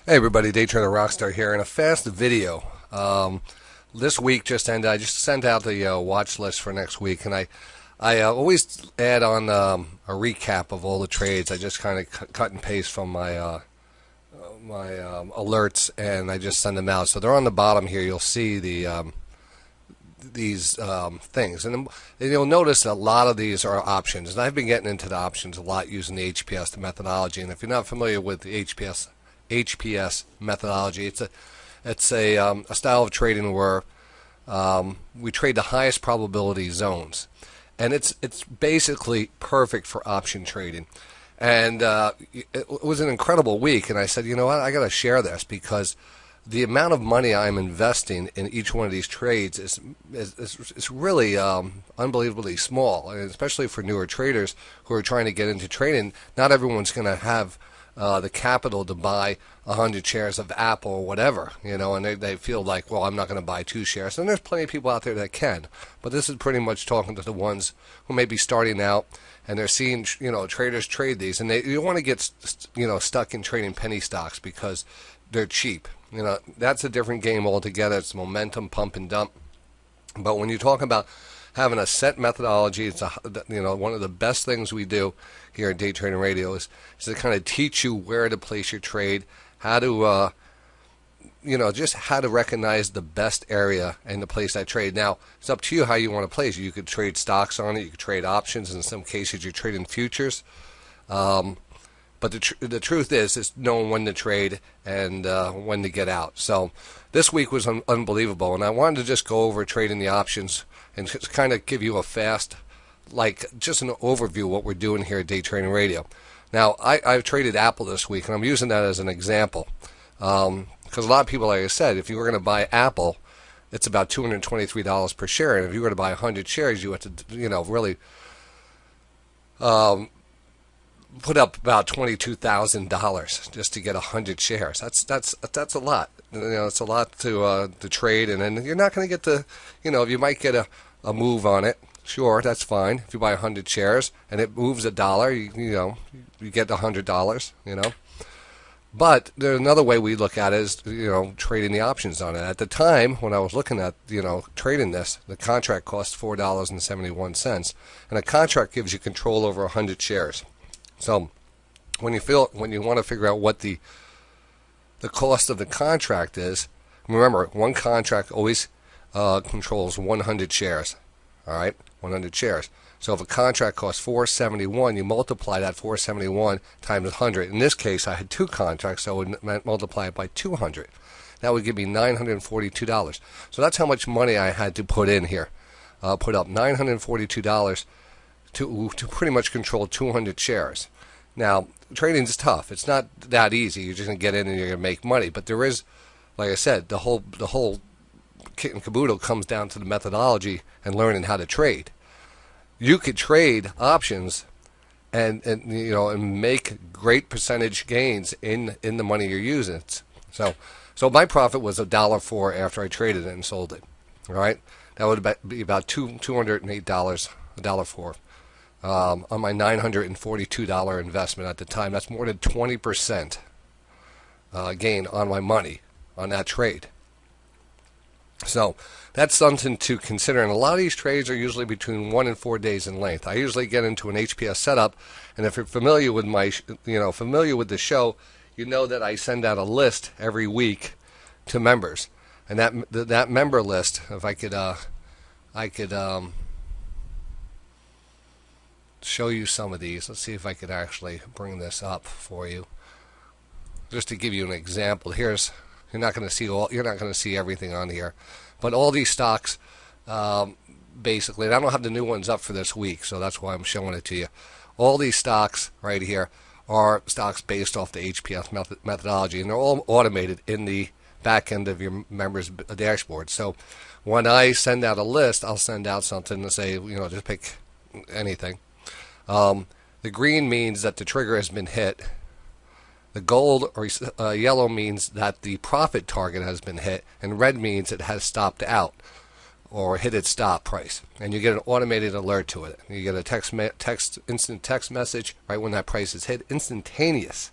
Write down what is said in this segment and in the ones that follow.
Hey everybody, DayTraderRockStar here in a fast video. This week just ended. I just sent out the watch list for next week, and I always add on a recap of all the trades. I just kind of cut and paste from my alerts, and I just send them out. So they're on the bottom here. You'll see these things, and you'll notice that a lot of these are options. And I've been getting into the options a lot using the HPS methodology. And if you're not familiar with the HPS methodology, it's a style of trading where we trade the highest probability zones, and it's basically perfect for option trading. And it was an incredible week, and I said, you know what, I got to share this because the amount of money I'm investing in each one of these trades is really unbelievably small, and especially for newer traders who are trying to get into trading. Not everyone's going to have the capital to buy 100 shares of Apple or whatever, and they feel like, well, I'm not going to buy 2 shares. And there's plenty of people out there that can, but this is pretty much talking to the ones who may be starting out and they're seeing, traders trade these, and you don't want to get, stuck in trading penny stocks because they're cheap. That's a different game altogether. It's momentum, pump and dump. But when you talk about having a set methodology, it's one of the best things we do here at Day Trading Radio is to kind of teach you where to place your trade, how to just how to recognize the best area and to place that trade. Now, it's up to you how you want to place it. You could trade stocks on it, you could trade options. In some cases, you're trading futures. But the truth is knowing when to trade and when to get out. So this week was unbelievable, and I wanted to just go over trading the options and just kind of give you a fast, just an overview of what we're doing here at Day Trading Radio. Now, I've traded Apple this week, and I'm using that as an example because a lot of people, like I said, if you were going to buy Apple, it's about $223 per share, and if you were to buy 100 shares, you have to, really put up about $22,000 just to get 100 shares. That's a lot. It's a lot to trade, and then you're not going to get the, you might get a move on it. Sure, that's fine. If you buy 100 shares and it moves $1, you get $100. But there's another way we look at it is, trading the options on it. At the time when I was looking at, trading this, the contract cost $4.71, and a contract gives you control over 100 shares. So when you want to figure out what the cost of the contract is, remember, one contract always controls 100 shares. All right, 100 shares. So if a contract costs $4.71, you multiply that $4.71 times 100. In this case, I had 2 contracts, so I would multiply it by 200. That would give me $942. So that's how much money I had to put in here. Put up $942 to pretty much control 200 shares. Now, trading is tough. It's not that easy. You're just going to get in and you're going to make money. But there is, like I said, the whole kit and caboodle comes down to the methodology and learning how to trade. You could trade options and make great percentage gains in the money you're using. So my profit was $1.04 after I traded it and sold it. All right, that would be about $208, $1.04. On my $942 investment at the time. That's more than 20% gain on my money on that trade. So that's something to consider. And a lot of these trades are usually between 1 and 4 days in length. I usually get into an HPS setup, and if you're familiar with familiar with the show, you know that I send out a list every week to members, and that member list, if I could show you some of these. Let's see if I could actually bring this up for you, just to give you an example. You're not going to see everything on here, but all these stocks, basically, and I don't have the new ones up for this week, so that's why I'm showing it to you. All these stocks right here are stocks based off the HPS methodology, and they're all automated in the back end of your members' dashboard. So when I send out a list, I'll send out something to say, just pick anything. The green means that the trigger has been hit. The gold or yellow means that the profit target has been hit, and red means it has stopped out or hit its stop price. And you get an automated alert to it. You get a instant text message right when that price is hit, instantaneous,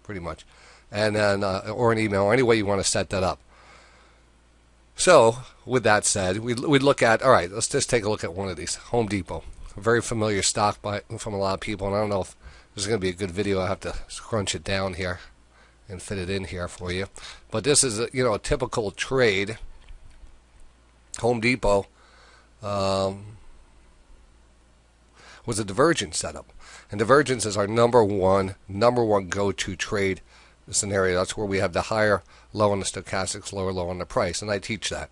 pretty much. and then or an email, or any way you want to set that up. So, with that said, we'd look at, all right, let's just take a look at one of these. Home Depot. A very familiar stock from a lot of people, and I don't know if this is going to be a good video. I have to scrunch it down here and fit it in here for you. But this is a typical trade. Home Depot was a divergence setup. And divergence is our number one go-to trade scenario. That's where we have the higher low on the stochastics, lower low on the price, and I teach that.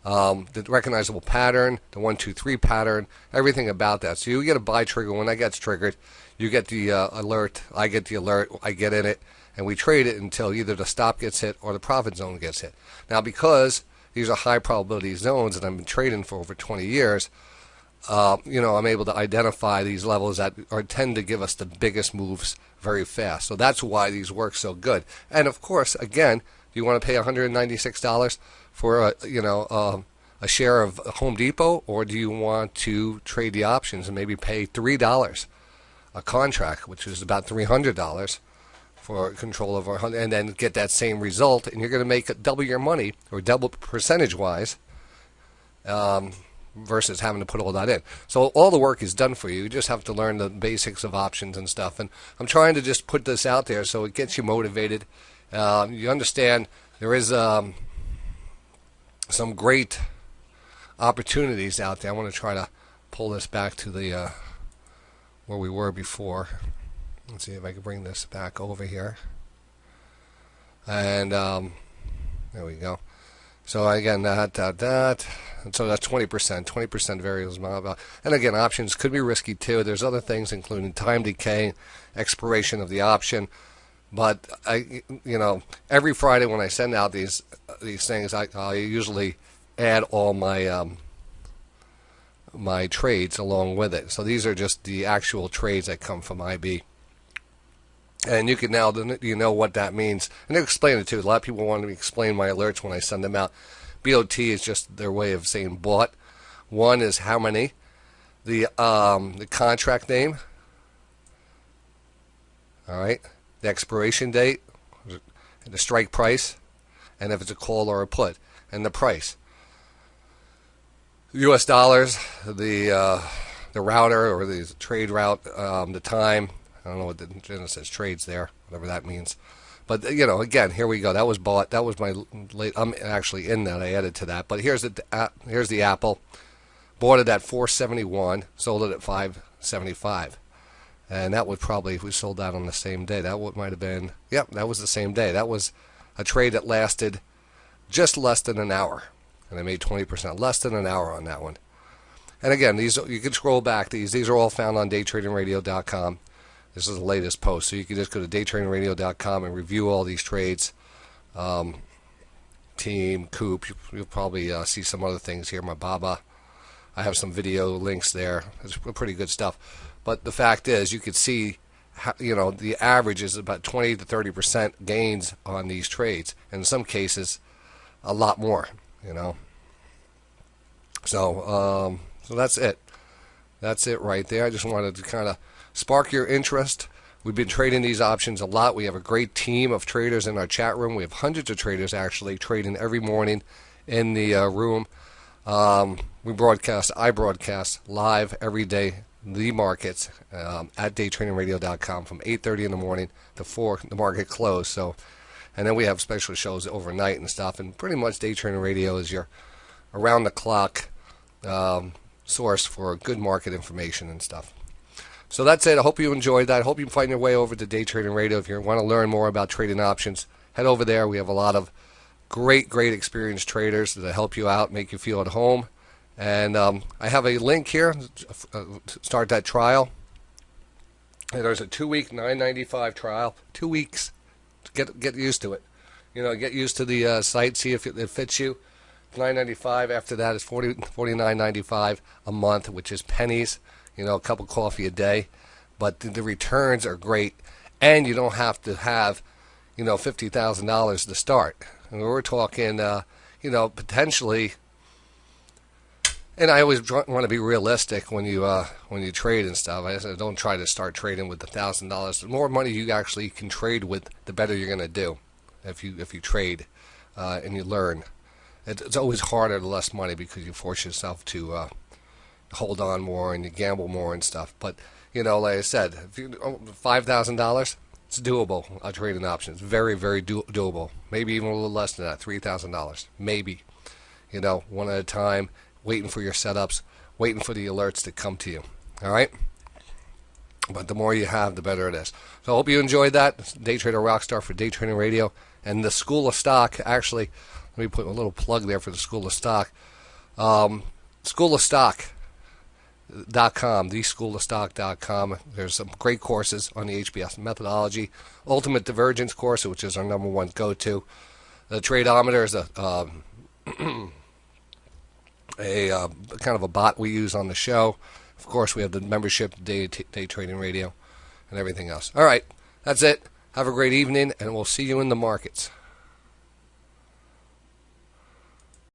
The recognizable pattern, the 1, 2, 3 pattern, everything about that. So you get a buy trigger. When that gets triggered, you get the alert. I get the alert. I get in it, and we trade it until either the stop gets hit or the profit zone gets hit. Now, because these are high probability zones, and I've been trading for over 20 years, I'm able to identify these levels that tend to give us the biggest moves very fast. So that's why these work so good. And of course, again, do you want to pay $196 for a share of Home Depot, or do you want to trade the options and maybe pay $3 a contract, which is about $300 for control over 100, and then get that same result, and you're going to make double your money, or double percentage-wise, versus having to put all that in. So all the work is done for you. You just have to learn the basics of options and stuff. And I'm trying to just put this out there so it gets you motivated. You understand there is some great opportunities out there. I want to try to pull this back to the where we were before. Let's see if I can bring this back over here. And there we go. So again, that. And so that's 20%. 20% variables. And again, options could be risky too. There's other things, including time decay, expiration of the option. But every Friday when I send out these things, I usually add all my my trades along with it. So these are just the actual trades that come from IB. And you can now what that means. And they explain it too. A lot of people want to explain my alerts when I send them out. BOT is just their way of saying bought. 1 is how many. The contract name. All right. The expiration date. The strike price. And if it's a call or a put. And the price. US dollars. The router or the trade route. The time. I don't know what it says trades there, whatever that means. But, again, here we go. That was bought. That was my late. I'm actually in that. I added to that. But here's the Apple. Bought it at $471. Sold it at $575. And that would probably, if we sold that on the same day, that might have been, that was the same day. That was a trade that lasted just less than an hour. And I made 20%. Less than an hour on that one. And again, these you can scroll back. These are all found on DayTradingRadio.com. This is the latest post, so you can just go to DayTradingRadio.com and review all these trades. Team, Coop, you'll probably see some other things here. My Baba, I have some video links there. It's pretty good stuff. But the fact is, you can see, the average is about 20 to 30% gains on these trades. And in some cases, a lot more, So, so that's it. That's it right there. I just wanted to kind of spark your interest. We've been trading these options a lot. We have a great team of traders in our chat room. We have hundreds of traders actually trading every morning in the room. I broadcast live every day the markets at DayTradingRadio.com from 8:30 in the morning to 4 the market close. So, and then we have special shows overnight and stuff. And pretty much Day Trading Radio is your around the clock source for good market information and stuff. So that's it. I hope you enjoyed that. I hope you find your way over to Day Trading Radio. If you want to learn more about trading options, head over there. We have a lot of great experienced traders that help you out, make you feel at home. And I have a link here to start that trial. And there's a 2-week $9.95 trial. 2 weeks. Get used to it. Get used to the site. See if it fits you. $9.95. After that is $49.95 a month, which is pennies. A cup of coffee a day. But the returns are great. And you don't have to have, $50,000 to start. And we're talking, potentially And I always want to be realistic when you trade and stuff. I said, don't try to start trading with $1,000. The more money you actually can trade with, the better you're going to do. If you trade and you learn, it's always harder the less money because you force yourself to hold on more and you gamble more and stuff. But like I said, if you $5,000, it's doable. A trading option, it's very very doable. Maybe even a little less than that, $3,000, maybe. One at a time. Waiting for your setups, waiting for the alerts to come to you. All right? But the more you have, the better it is. So I hope you enjoyed that. It's Day Trader Rockstar for Day Trading Radio. And the School of Stock, actually, let me put a little plug there for the School of Stock. Schoolofstock.com, theschoolofstock.com. There's some great courses on the HBS methodology. Ultimate Divergence course, which is our number one go-to. The Tradeometer is a kind of a bot we use on the show. Of course, we have the membership, Day Trading Radio, and everything else. All right, that's it. Have a great evening, and we'll see you in the markets.